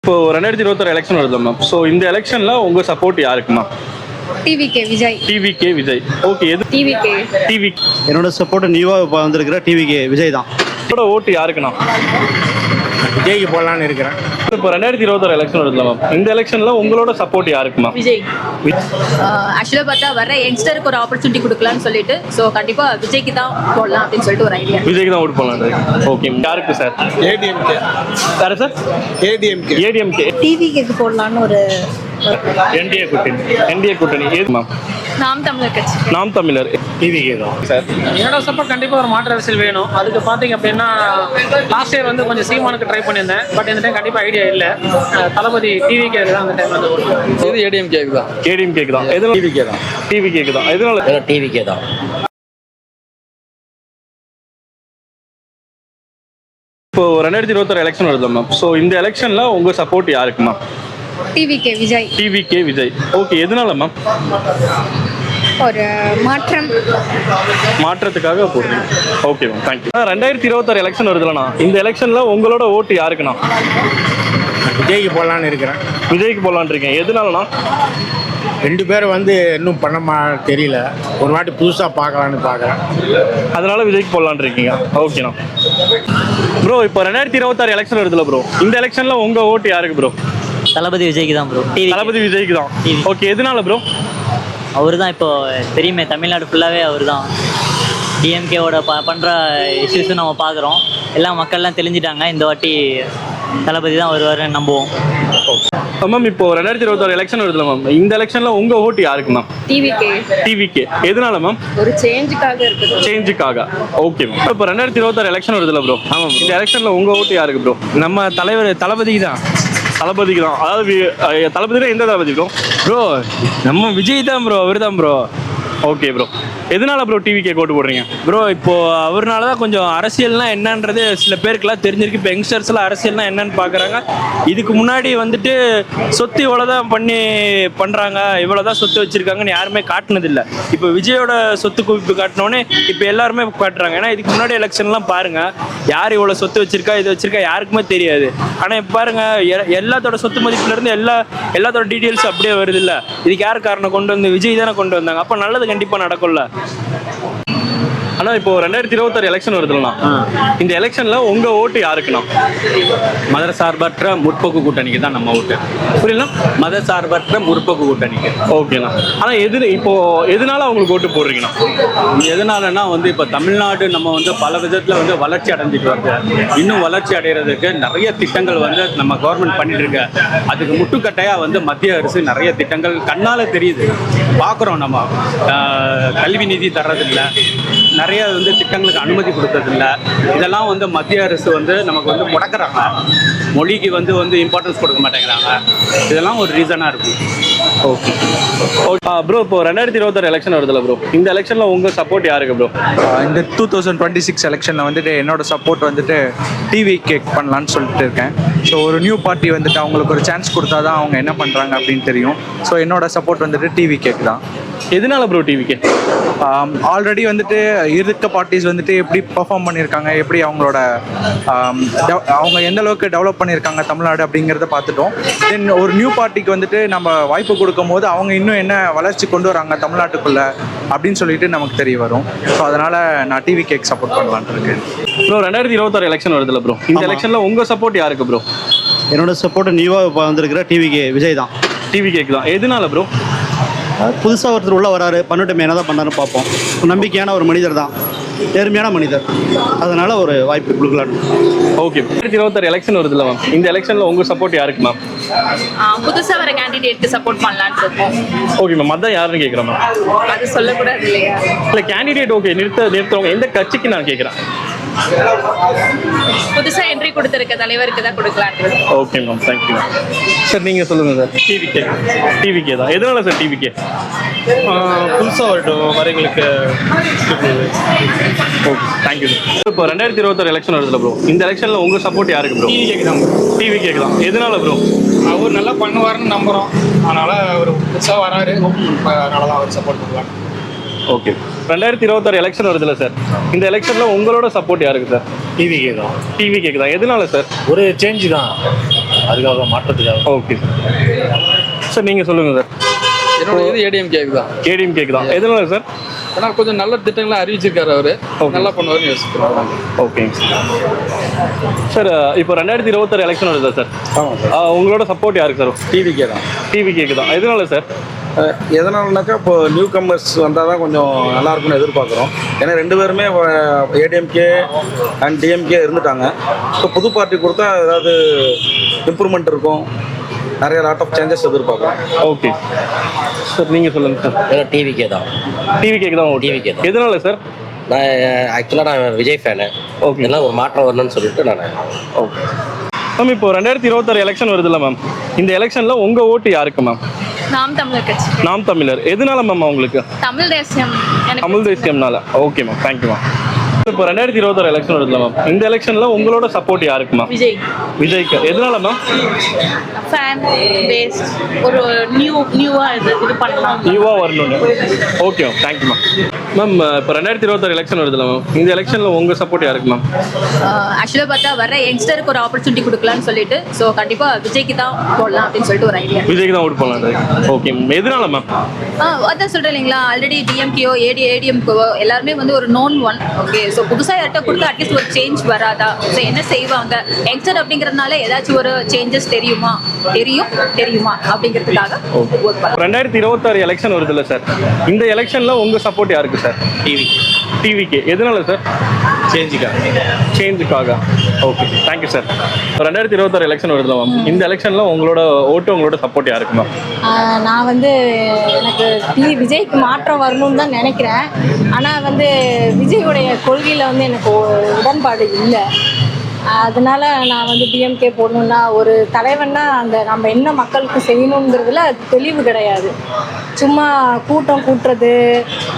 இப்போ 2026 எலெக்ஷன் வருது ma'am. So இந்த எலெக்ஷன்ல உங்க சப்போர்ட் யாருக்கு ma'am? TVK Vijay. TVK Vijay. Okay, எது? டிவிகே. டிவி. என்னோட சப்போர்ட் நியூவாக இப்போ வந்திருக்கிற டிவிகே விஜய் தான். என்னோட ஓட்டு யாருக்குண்ணா? விஜய்க்கு போடலான்னு இருக்கிறேன். இப்போ 2026 எலெக்ஷன் வருதுல மேம். இந்த எலெக்ஷன்ல உங்களோட சப்போர்ட் யாருக்குமா? விஜய். ஆக்சுவலாக பார்த்தா வர யங்ஸ்டருக்கு ஒரு ஆப்பர்ச்சுனிட்டி கொடுக்கலான்னு சொல்லிட்டு ஸோ கண்டிப்பாக விஜய்க்கு தான் போடலாம் அப்படின்னு சொல்லிட்டு ஒரு ஐடியா. விஜய்க்கு தான் ஓட்டு போடலாம். ஓகே, யாருக்கு சார்? ஏடிஎம்கே. யாரு சார்? ஏடிஎம்கே. ஏடிஎம்கே. டிவிகேக்கு போடலான்னு ஒரு என்டிஏ கூட்டணி. என்டிஏ கூட்டணி ஏது மேம்? நாம் தமிழர் கட்சி. நாம் தமிழர். டிவிகே தான் சார். என்னோட சப்போர்ட் கண்டிப்பாக ஒரு மாற்று அரசியல் வேணும். அதுக்கு பார்த்தீங்க அப்படின்னா லாஸ்ட் இயர் வந்து கொஞ்சம் சீமானுக்கு ட்ரை பண்ணியிருந்தேன். பட் இந்த டைம் கண்டிப்பாக ஐடியா இல்லை. தளபதி டிவிகே தான் அந்த டைம் வந்து ஓட்டு. இது ஏடிஎம்கே தான். ஏடிஎம்கே தான். எதனால? டிவிகே தான். டிவிகே தான். எதனால? டிவிகே தான். இப்போ 2026 எலெக்ஷன் வருது மேம். ஸோ இந்த எலெக்ஷன்ல உங்க சப்போர்ட் யாருக்கு ma'am? TVK Vijay. TVK Vijay. Okay, எதனால மேம்? ஒரு மாற்றத்துக்காக போடுறீங்க. Okay ma'am, thank you. 2026 எலெக்ஷன் வருதுலண்ணா, இந்த எலெக்ஷன்ல உங்களோட ஓட்டு யாருக்குண்ணா? விஜய்க்கு போடலான்னு இருக்கிறேன். விஜய்க்கு போடலான்னு இருக்கேன். எதனாலண்ணா? ரெண்டு பேரும் வந்து இன்னும் பண்ண தெரியல. ஒரு வாட்டி புதுசாக பார்க்கலான்னு பார்க்குறேன். அதனால விஜய்க்கு போடலான்னு இருக்கீங்க. ஓகேண்ணா. ப்ரோ, இப்போ 2026 எலெக்ஷன் வருதுல ப்ரோ, இந்த எலெக்ஷன்ல உங்க ஓட்டு யாருக்கு ப்ரோ? தளபதி விஜய்க்கு தான் ப்ரோ. தளபதி விஜய்க்கு தான். ஓகே, எதனால ப்ரோ? அவர் தான் இப்போ தெரியுமே, தமிழ்நாடு ஃபுல்லாகவே அவர் தான். டிஎம்கேவோட பண்ணுற இஷ்யூஸும் நம்ம பார்க்குறோம். எல்லா மக்கள்லாம் தெரிஞ்சிட்டாங்க. இந்த வாட்டி தளபதி தான் வருவாருன்னு நம்புவோம். மேம், இப்போ 2026 எலெக்ஷன் வருதுல மேம், இந்த எலெக்ஷன்ல உங்க ஓட்டு யாருக்கு மேம்? டிவிகே. டிவிகே. எதனால மேம்? ஒரு சேஞ்சுக்காக இருக்குது. சேஞ்சுக்காக. Okay ma'am. இப்போ 2026 எலெக்ஷன் வருதுல ப்ரோ. ஆமாம், இந்த எலெக்ஷன்ல உங்க ஓட்டு யாருக்கு ப்ரோ? நம்ம தலைவர் தளபதிக்கு தான். தளபதிக்கு தான். அதாவது தளபதினா எந்த தளபதி ப்ரோ? ப்ரோ நம்ம விஜய் தான் ப்ரோ. அவர் தான் ப்ரோ. Okay bro. எதனால ப்ரோ டிவிக்கே ஓட்டு போடுறீங்க? ப்ரோ இப்போது அவர்னால தான் கொஞ்சம் அரசியல்னா என்னன்றது சில பேருக்குலாம் தெரிஞ்சிருக்கு. இப்போ யங்ஸ்டர்ஸ்லாம் அரசியல்னா என்னன்னு பார்க்குறாங்க. இதுக்கு முன்னாடி வந்துட்டு சொத்து இவ்வளோ தான் பண்ணுறாங்க, இவ்வளோ தான் சொத்து வச்சுருக்காங்கன்னு யாருமே காட்டினதில்லை. இப்போ விஜயோட சொத்து குவிப்பு காட்டினோன்னே இப்போ எல்லாருமே காட்டுறாங்க. ஏன்னா இதுக்கு முன்னாடி எலெக்ஷன்லாம் பாருங்கள், யார் இவ்வளோ சொத்து வச்சுருக்கா இது வச்சுருக்கா யாருக்குமே தெரியாது. ஆனால் இப்போ பாருங்கள், எல்லாத்தோட சொத்து மதிப்புலேருந்து எல்லாத்தோட டீட்டெயில்ஸ் அப்படியே வருது. இல்லை, இதுக்கு யார் காரணம் கொண்டு வந்து? விஜய் தானே கொண்டு வந்தாங்க. அப்போ நல்லது கண்டிப்பாக நடக்கும்ல. ஆனால் இப்போ 2026 எலெக்ஷன் வருதுலண்ணா, இந்த எலெக்ஷன்ல உங்க ஓட்டு யாருக்குண்ணா? மத சார்பற்ற முற்போக்கு கூட்டணிக்கு தான் நம்ம ஓட்டு. புரியல? மத சார்பற்ற முற்போக்கு கூட்டணிக்கு. ஓகேண்ணா. ஆனால் இப்போ எதனால அவங்களுக்கு ஓட்டு போடுறீங்கண்ணா? எதனாலன்னா வந்து இப்போ தமிழ்நாடு நம்ம வந்து பல விதத்தில் வந்து வளர்ச்சி அடைஞ்சிட்டு வருது. இன்னும் வளர்ச்சி அடைகிறதுக்கு நிறைய திட்டங்கள் வந்து நம்ம கவர்மெண்ட் பண்ணிட்டு இருக்கு. அதுக்கு முட்டுக்கட்டையாக வந்து மத்திய அரசு நிறைய திட்டங்கள் கண்ணால் தெரியுது, பார்க்குறோம். நம்ம கல்வி நிதி தர்றதில்லை, நிறைய வந்து திட்டங்களுக்கு அனுமதி கொடுத்ததில்ல. இதெல்லாம் வந்து மத்திய அரசு வந்து நமக்கு வந்து முடக்கிறாங்க. மொழிக்கு வந்து இம்பார்ட்டன்ஸ் கொடுக்க மாட்டேங்கிறாங்க. இதெல்லாம் ஒரு ரீசனாக இருக்கும். ஓகே ப்ரோ, இப்போ 2026 எலெக்ஷன் வருதுல்ல ப்ரோ, இந்த எலெக்ஷன்ல உங்க சப்போர்ட் யாருக்கு ப்ரோ? இந்த 2026 எலெக்ஷனில் வந்துட்டு என்னோட சப்போர்ட் வந்துட்டு டிவிகே பண்ணலான்னு சொல்லிட்டு இருக்கேன். ஸோ ஒரு நியூ பார்ட்டி வந்துட்டு அவங்களுக்கு ஒரு சான்ஸ் கொடுத்தா தான் அவங்க என்ன பண்ணுறாங்க அப்படின்னு தெரியும். ஸோ என்னோட சப்போர்ட் வந்துட்டு டிவிகேக்கு தான். எதனால ப்ரோ டிவிகே? ஆல்ரெடி வந்துட்டு இருக்க பார்ட்டிஸ் வந்துட்டு எப்படி பெர்ஃபார்ம் பண்ணியிருக்காங்க, எப்படி அவங்களோட அவங்க எந்த அளவுக்கு டெவலப் பண்ணியிருக்காங்க தமிழ்நாடு அப்படிங்கிறத பார்த்துட்டோம். தென் ஒரு நியூ பார்ட்டிக்கு வந்துட்டு நம்ம வாய்ப்பு கொடுக்கும் போது அவங்க இன்னும் என்ன வளர்ச்சி கொண்டு வராங்க தமிழ்நாட்டுக்குள்ளே அப்படின்னு சொல்லிட்டு நமக்கு தெரிய வரும். ஸோ அதனால் நான் டிவிகேக்கு சப்போர்ட் பண்ணலான்னு இருக்கேன். ப்ரோ, 2026 எலெக்ஷன் வருதுல்ல ப்ரோ, இந்த எலெக்ஷன்ல உங்க சப்போர்ட் யாருக்கு ப்ரோ? என்னோட சப்போர்ட் நியூவாக இப்போ வந்திருக்கிற டிவிகே விஜய் தான். டிவிகேக்கு தான். எதனால ப்ரோ? புதுசாக ஒருத்தர் உள்ளே வராரு, பண்ணட்டும் என்ன தான் பண்ணாருன்னு பார்ப்போம். நம்பிக்கையான ஒரு மனிதர் தான், நேர்மையான மனிதர். அதனால் ஒரு வாய்ப்பு கொடுக்கலான்னு. ஓகே, 2026 எலெக்ஷன் வருதுல்ல மேம், இந்த எலெக்ஷன்ல உங்க சப்போர்ட் யாருக்கு மேம்? புதுசாக வர கேண்டிடேட்க்கு சப்போர்ட் பண்ணலான்னு இருக்கோம். ஓகே மேம், அதான் யாருன்னு கேட்குறேன் மேம். அது சொல்லக்கூடாது இல்லையா? இல்லை, கேண்டிடேட் ஓகே, நிறுத்தவங்க எந்த கட்சிக்கு நான் கேட்குறேன். புதுசாக என்ட்ரி கொடுத்துருக்க தலைவருக்கு தான் கொடுக்கலான்னு. Okay ma'am, thank you sir. நீங்கள் சொல்லுங்கள் சார். டிவிகே தான். எதனால சார் டிவிகே? புதுசாக வரட்டும், வரவங்களுக்கு. Okay, thank you sir. இப்போ 2026 எலெக்ஷன் வருதுல்ல ப்ரோ, இந்த எலெக்ஷனில் உங்கள் சப்போர்ட் யாருக்கு ப்ரோ? டிவிகேக்கு தான். டிவிகேக்கு தான். எதனால ப்ரோ? அவர் நல்லா பண்ணுவாருன்னு நம்புகிறோம். அதனால் அவர் புதுசாக வராரு, அதனால தான் அவர் சப்போர்ட் பண்ணுவாங்க. ஓகே, 2026 எலெக்ஷன் வருதுல்ல சார், இந்த எலெக்ஷனில் உங்களோட சப்போர்ட் யாருக்கு சார்? டிவிகே தான். டிவிகேக்கு தான். எதனால சார்? ஒரு சேஞ்சு தான். அதுக்காக மாற்றத்துக்காக. ஓகே சார், நீங்கள் சொல்லுங்கள் சார். என்னோட இது ஏடிஎம்கே தான். ஏடிஎம்கேக்கு தான். எதனால சார்? ஏன்னா கொஞ்சம் நல்ல திட்டங்களை அறிவிச்சிருக்காரு அவரு, நல்லா பண்ணுவார்னு யோசிக்கிறோம். ஓகேங்க சார். இப்போ 2026 எலெக்ஷன் வருதா சார்? உங்களோட சப்போர்ட் யாருக்கு சார்? டிவிக்கே தான். டிவிகேக்கு தான். எதனால சார்? எதனாலனாக்கா இப்போ நியூ கம்மர்ஸ் வந்தால் தான் கொஞ்சம் நல்லா இருக்கும்னு எதிர்பார்க்குறோம். ஏன்னா 2 பேருமே ஏடிஎம்கே அண்ட் டிஎம்கே இருந்துட்டாங்க. இப்போ புது பார்ட்டி கொடுத்தா ஏதாவது இம்ப்ரூவ்மெண்ட் இருக்கும், நிறைய லாட் ஆஃப் சேஞ்சஸ் எதிர்பார்க்குறோம். ஓகே சார், நீங்கள் சொல்லுங்கள் சார். ஏன்னா டிவிக்கே தான். டிவிகேக்கு தான். டிவிக்கே தான். எதனால சார்? நான் ஆக்சுவலாக நான் விஜய் ஃபேனு. ஓகே. எல்லாம் ஒரு மாற்றம் வரணும்னு சொல்லிட்டு நான். ஓகே மேம், இப்போ 2026 எலெக்ஷன் வருதுல்ல மேம், இந்த எலெக்ஷனில் உங்கள் ஓட்டு யாருக்கு மேம்? நாம் தமிழர் கட்சி. நாம் தமிழர். எதனால மேம் உங்களுக்கு? தமிழ் தேசியம். தமிழ் தேசியம்னால. Okay ma'am, thank you ma'am. இப்போ 2026 எலெக்ஷன் வருதுல்ல மேம், இந்த எலெக்ஷனில் உங்களோட சப்போர்ட் யாருக்கு மேம்? விஜய். விஜய்க்கு. எதனால மேம்? ஃபேன் பேஸ்ட் ஒரு நியூவாக இது பண்ணலாம். நியூவாக வரணும்னு. Okay ma'am, thank you ma'am. Ma'am, இப்போ 2026 எலெக்ஷன் வருதுல்ல மேம், இந்த எலெக்ஷனில் உங்கள் சப்போர்ட் யாருக்கு மேம்? ஆக்சுவலாக பார்த்தா வர யங்ஸ்டருக்கு ஒரு ஆப்பர்ச்சுனிட்டி கொடுக்கலான்னு சொல்லிட்டு, ஸோ கண்டிப்பாக விஜய்க்கு தான் போடலாம் அப்படின்னு சொல்லிட்டு ஒரு ஐடியா. விஜய்க்கு தான் ஓட் பண்ணலாம். ஓகே மேம், எதனால மேம்? அதான் சொல்கிறேன் இல்லைங்களா, ஆல்ரெடி டிஎம்கேயோ ஏடிஎம்கோ எல்லாருமே வந்து ஒரு நோன் ஒன். ஓகே, ஸோ புதுசாக யார்கிட்ட கொடுத்தா அட்லீஸ்ட் ஒரு சேஞ்ச் வராதா? ஸோ என்ன செய்வாங்க யங்ஸ்டர் அப்படிங்கிறதுனால ஏதாச்சும் ஒரு சேஞ்சஸ் தெரியுமா அப்படிங்கிறதுக்காக 2026 எலெக்ஷன் வருதுல்ல சார், இந்த எலெக்ஷனில் உங்கள் சப்போர்ட் யாருக்கு சார்? டிவிக்கு. எதனால சார்? சேஞ்சுக்காக. Okay, thank you sir. 2026 எலெக்ஷன் வருதுல்ல மேம், இந்த எலெக்ஷனில் உங்களோட ஓட்டு உங்களோட சப்போர்ட் யாருக்கு மேம்? நான் வந்து எனக்கு விஜய்க்கு மாற்றம் வரணும்னு தான் நினைக்கிறேன். ஆனால் வந்து விஜயோடைய கொள்கையில் வந்து எனக்கு உடன்பாடு இல்லை. அதனால நான் வந்து டிஎம்கே போடணுன்னா, ஒரு தலைவன்னா அந்த நம்ம என்ன மக்களுக்கு செய்யணுங்கிறதுல தெளிவு கிடையாது. சும்மா கூட்டம் கூட்டுறது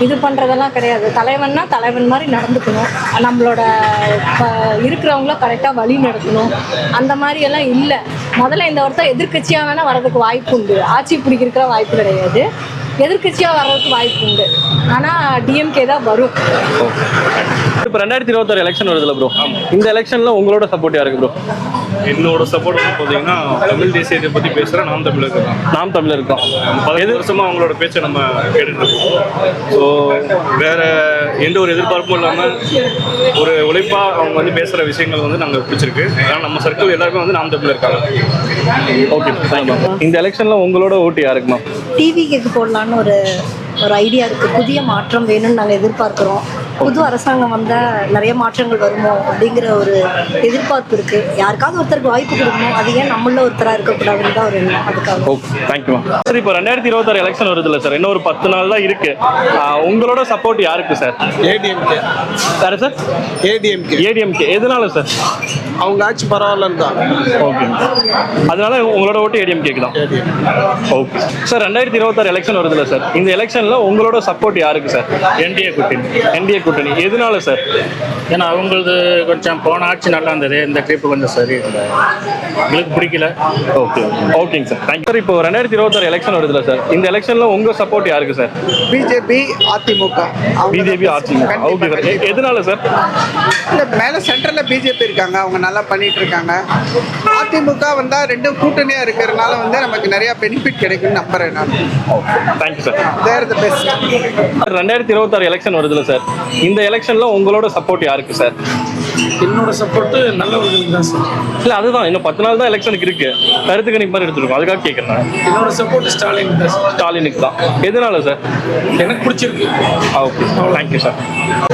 இது பண்ணுறதெல்லாம் கிடையாது. தலைவன்னா தலைவன் மாதிரி நடந்துக்கணும், நம்மளோட இருக்கிறவங்கள கரெக்டாக வழி நடத்தணும். அந்த மாதிரியெல்லாம் இல்லை. முதல்ல இந்த வருஷம் எதிர்கட்சியாக வேணால் வர்றதுக்கு வாய்ப்பு உண்டு, ஆட்சி பிடிக்கிற வாய்ப்பு கிடையாது. எதிர்கட்சியாக வர்றதுக்கு வாய்ப்பு உண்டு, ஆனால் டிஎம்கே தான் வரும். இப்போ 2026 எலெக்ஷன் வருதுல்ல ப்ரோ, இந்த எலெக்ஷனில் உங்களோட சப்போர்ட் யாருக்கு ப்ரோ? என்னோட சப்போர்ட் வந்து பார்த்தீங்கன்னா தமிழ் தேசியத்தை பற்றி பேசுகிற நாம் தமிழருக்கு தான். நாம் தமிழருக்கு தான். 15 வருஷமாக அவங்களோட பேச்சை நம்ம கேட்டுருக்கோம். ஸோ வேறு எந்த ஒரு எதிர்பார்ப்பும் இல்லாமல் ஒரு உழைப்பாக அவங்க வந்து பேசுகிற விஷயங்கள் வந்து நாங்கள் பிடிச்சிருக்கு. ஏன்னா நம்ம சர்க்கிள் எல்லாருமே வந்து நாம் தமிழ் இருக்காங்க. ஓகே, இந்த எலெக்ஷனில் உங்களோட ஓட்டு யாருக்கு மேம்? டிவிக்கு போடலான்னு ஒரு ஐடியா இருக்குது. புதிய மாற்றம் வேணும்னு நாங்கள் எதிர்பார்க்குறோம். புது அரசாங்கம் வந்தால் நிறைய மாற்றங்கள் வருமோ அப்படிங்கிற ஒரு எதிர்பார்ப்பு இருக்குது. யாருக்காவது ஒருத்தருக்கு வாய்ப்பு கொடுக்கணும், அது ஏன் நம்மள ஒருத்தராக இருக்கக்கூடாதுன்னு தான் ஒரு எண்ணம். அதுக்காக. Okay, thank you ma'am. சார், இப்போ 2026 எலெக்ஷன் வருதுல்ல சார், இன்னும் ஒரு 10 நாள் தான் இருக்கு. உங்களோட சப்போர்ட் யாருக்கு sir? ADMK. Sir sir ADMK. எதனால சார்? அவங்க ஆட்சி பரவாயில்லன்னு தான். ஓகே, அதனால உங்களோட ஓட்டு ஏடிஎம்கேக்கு தான். ஓகே சார், 2026 எலெக்ஷன் வருதுல்ல சார், இந்த எலெக்ஷனில் உங்களோட சப்போர்ட் யாருக்கு சார்? என்டிஏ கூட்டணி. எதனால சார்? ஏன்னா அவங்களது கொஞ்சம் போன ஆட்சி நல்லா இருந்தது, இந்த ட்ரிப் கொஞ்சம் சரி எங்களுக்கு பிடிக்கல. ஓகே, ஓகேங்க சார், தேங்க்யூ சார். இப்போ 2026 எலெக்ஷன் வருதுல்ல சார், இந்த எலெக்ஷனில் உங்கள் சப்போர்ட் யாருக்கு sir? BJP AIADMK. BJP AIADMK. Okay sir, எதனால சார்? இல்லை, மேலே சென்ட்ரலில் பிஜேபி இருக்காங்க, அவங்க நல்லா பண்ணிட்டு இருக்காங்க. அதிமுக வந்தால் ரெண்டும் கூட்டணியாக இருக்கிறதுனால வந்து நமக்கு நிறையா பெனிஃபிட் கிடைக்கும்னு நம்புறேன் நான். Thank you sir. There the best. 2026 election வருதுல்ல சார், இந்த எலெக்ஷனில் உங்களோட சப்போர்ட் யாருக்கு சார்? என்னோட சப்போர்ட்டு நல்லவர்களுக்கு தான் சார். இல்லை, அதுதான் இன்னும் 10 நாள் தான் எலெக்ஷனுக்கு இருக்கு. கருத்து கணிப்பு மாதிரி எடுத்துருக்கோம், அதுக்காக கேட்குறேன். என்னோட சப்போர்ட் ஸ்டாலினுக்கு தான். எதனால சார்? எனக்கு பிடிச்சிருக்கு. Okay, thank you sir.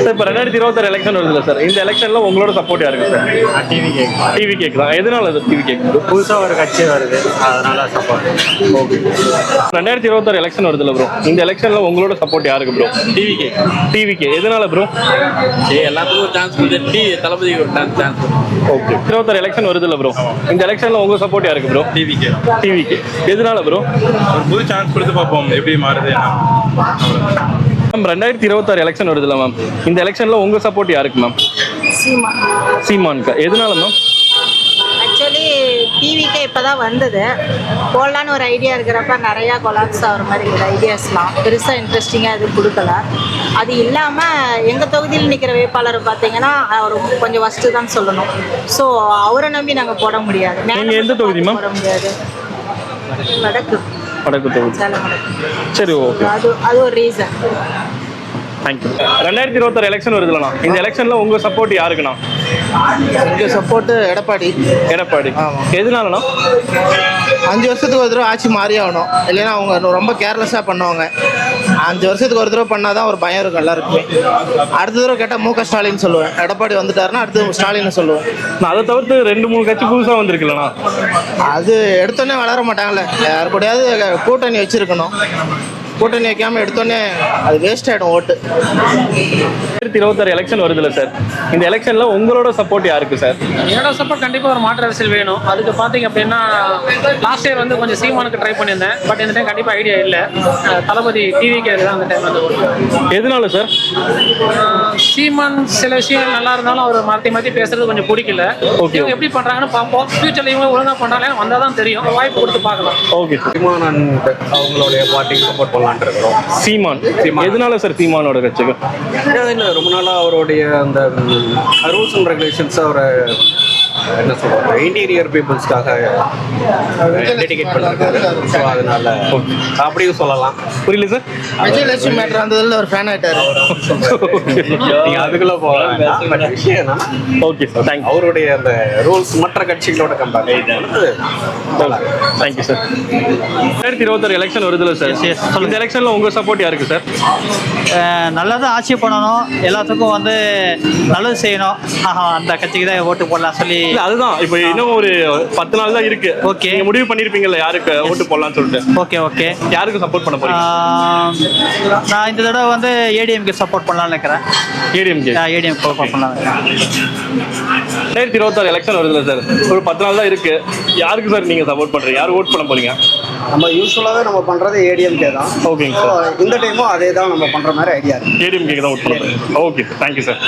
சார், இப்போ 2026 எலெக்ஷன் வருதுல்ல சார், இந்த எலெக்ஷனில் உங்களோட சப்போர்ட் யாருக்கு சார்? டிவி கேக் தான். எதனால சார் டிவி கேக்? புதுசாக ஒரு கட்சி வருது, அதனால சப்போர்ட். ஓகே. 2026 எலெக்ஷன் வருதுல்ல ப்ரோ, இந்த எலெக்ஷனில் உங்களோட சப்போர்ட் யாருக்கு ப்ரோ? டிவிக்கு. எதனால ப்ரோ? எல்லாத்துக்கும் ஒரு சான்ஸ் கொடுத்து தளபதி ஒரு சான்ஸ். ஓகே. 2026 எலெக்ஷன் வருதுல்ல ப்ரோ, இந்த எலெக்ஷனில் உங்கள் சப்போர்ட் யாருக்கு ப்ரோ? டிவிக்கு. எதனால ப்ரோ? ஒரு புது சான்ஸ் கொடுத்து பார்ப்போம் எப்படி மாறுது. மேம், 2026 எலெக்ஷன் வருதுல்ல மேம், இந்த எலெக்ஷனில் உங்கள் சப்போர்ட் யாருக்கு மேம்? சீமான். சீமானுக்கா. எதனால மேம்? ஆக்சுவலி ஆக்சுவலி டிவிக்கே இப்போ தான் வந்தது. போடலான்னு ஒரு ஐடியா இருக்கிறப்ப நிறையா கொலாப்ஸ் ஆகிற மாதிரி ஒரு ஐடியாஸ்லாம் பெருசாக இன்ட்ரெஸ்டிங்காக எதுவும் கொடுக்கல. அது இல்லாமல் எங்கள் தொகுதியில் நிற்கிற வேட்பாளர் பார்த்தீங்கன்னா அவர் கொஞ்சம் ஃபஸ்ட்டு தான் சொல்லணும். ஸோ அவரை நம்பி நாங்கள் போட முடியாது. நீங்கள் எந்த தொகுதி மேம்? போட முடியாது. வடக்கு தொகுதி. சேலம் வடக்கு. சரி, ஓகே. அது ஒரு ரீசன். தேங்க்யூ. 2026 எலெக்ஷன் வருதுலண்ணா, இந்த எலெக்ஷனில் உங்கள் சப்போர்ட் யாருக்குண்ணா? எங்கள் சப்போர்ட்டு எடப்பாடி. எதனாலண்ணா? 5 வருஷத்துக்கு ஒரு தடவை ஆட்சி மாறி ஆகணும், இல்லைன்னா அவங்க ரொம்ப கேர்லெஸ்ஸாக பண்ணுவாங்க. 5 வருஷத்துக்கு ஒரு தடவை பண்ணால் தான் ஒரு பயம் இருக்கும் எல்லாருக்குமே. அடுத்த தடவை கேட்டால் மு க ஸ்டாலின் சொல்லுவேன், எடப்பாடி வந்துட்டாருன்னா அடுத்து ஸ்டாலின் சொல்லுவேன். நான் அதை தவிர்த்து 2-3 கட்சி புதுசாக வந்திருக்குல்லண்ணா, அது எடுத்தோடனே வளர மாட்டாங்கல்ல, யாரு கூடயாவது கூட்டணி வச்சுருக்கணும். கூட்டணி வைக்காமல் எடுத்தோடனே அது வேஸ்ட் ஆகிடும் ஓட்டு. 2026 எலெக்ஷன் வருதுல்ல சார், இந்த எலெக்ஷனில் உங்களோட சப்போர்ட் யாருக்கு சார்? என்னோட சப்போர்ட் கண்டிப்பாக ஒரு மாற்று அரசியல் வேணும். அதுக்கு பார்த்தீங்க அப்படின்னா லாஸ்ட் இயர் வந்து கொஞ்சம் சீமானுக்கு ட்ரை பண்ணியிருந்தேன். பட் இந்த டைம் கண்டிப்பாக ஐடியா இல்லை. தளபதி டிவிக்கே தான் அந்த டைம் வந்து எதனால சார்? சீமான் சில விஷயங்கள் நல்லா இருந்தாலும் அவர் மாற்றி பேசுறது கொஞ்சம் பிடிக்கல. இவங்க எப்படி பண்ணுறாங்கன்னு பார்ப்போம். ஃபியூச்சரில் இவங்க ஒழுங்காக பண்ணுறாங்க வந்தால் தான் தெரியும். வாய்ப்பு கொடுத்து பார்க்கலாம். ஓகே. சீமான் அவங்களுடைய பார்ட்டிக்கு சப்போர்ட் பண்ணலாம். சீமான் எதனால சார் சீமானோட கட்சிக்கு? ரொம்ப நாளா அவருடைய அந்த ரூல்ஸ் அண்ட் ரெகுலேஷன்ஸ் அவரை என்ன சொல்றாங்க இன்டீரியர் பீப்புள்ஸ்க்காக டெடிகேட் பண்ணிருக்காரு. ஸோ அதனால அப்படியும் சொல்லலாம். புரியல சார்? விஜயலட்சுமி மேட்டர் வந்ததில் ஒரு ஃபேன் ஆகிட்டாரு. நீங்கள் அதுக்குள்ளே போகலாம். பட் விஷயம் என்னன்னா ஓகே சார், தேங்க் அவருடைய அந்த ரூல்ஸ் மற்ற கட்சிகளோட கம்பேர் தேங்க்யூ சார். 2026 எலெக்ஷன் வருதுல்ல சார், இந்த எலெக்ஷனில் உங்கள் சப்போர்ட் யாருக்கு சார்? நல்லதாக ஆட்சி பண்ணணும், எல்லாத்துக்கும் வந்து நல்லது செய்யணும், அந்த கட்சிக்கு தான் ஓட்டு போடலாம் சொல்லி. அதுதான் இப்போ இன்னும் ஒரு 10 நாள் தான் இருக்கு. ஓகே, நீங்க முடிவு பண்ணிருப்பீங்கல்ல யாருக்கு ஓட்டு போடலாம்னு சொல்லிட்டு. ஓகே. யாருக்கு சப்போர்ட் பண்ண போறீங்க? நான் இந்த தடவை வந்து ஏடிஎம்கே சப்போர்ட் பண்ணலாம்னு நினைக்கிறேன். ஏடிஎம்கே சப்போர்ட் பண்ணலாம். 2026 எலெக்ஷன் வருதுல்ல சார், ஒரு 10 நாள் தான் இருக்கு. யாருக்கு சார் நீங்க சப்போர்ட் பண்றீங்க? யார் ஓட் பண்ண போறீங்க? நம்ம யூஸ்வலாகவே நம்ம பண்ணுறது ஏடிஎம்கே தான். ஓகேங்க சார். இந்த டைமும் அதே தான் நம்ம பண்ணுற மாதிரி ஐடியா இருக்குது. ஏடிஎம்கே தான் ஓட் பண்ண போறீங்க. Okay, thank you sir.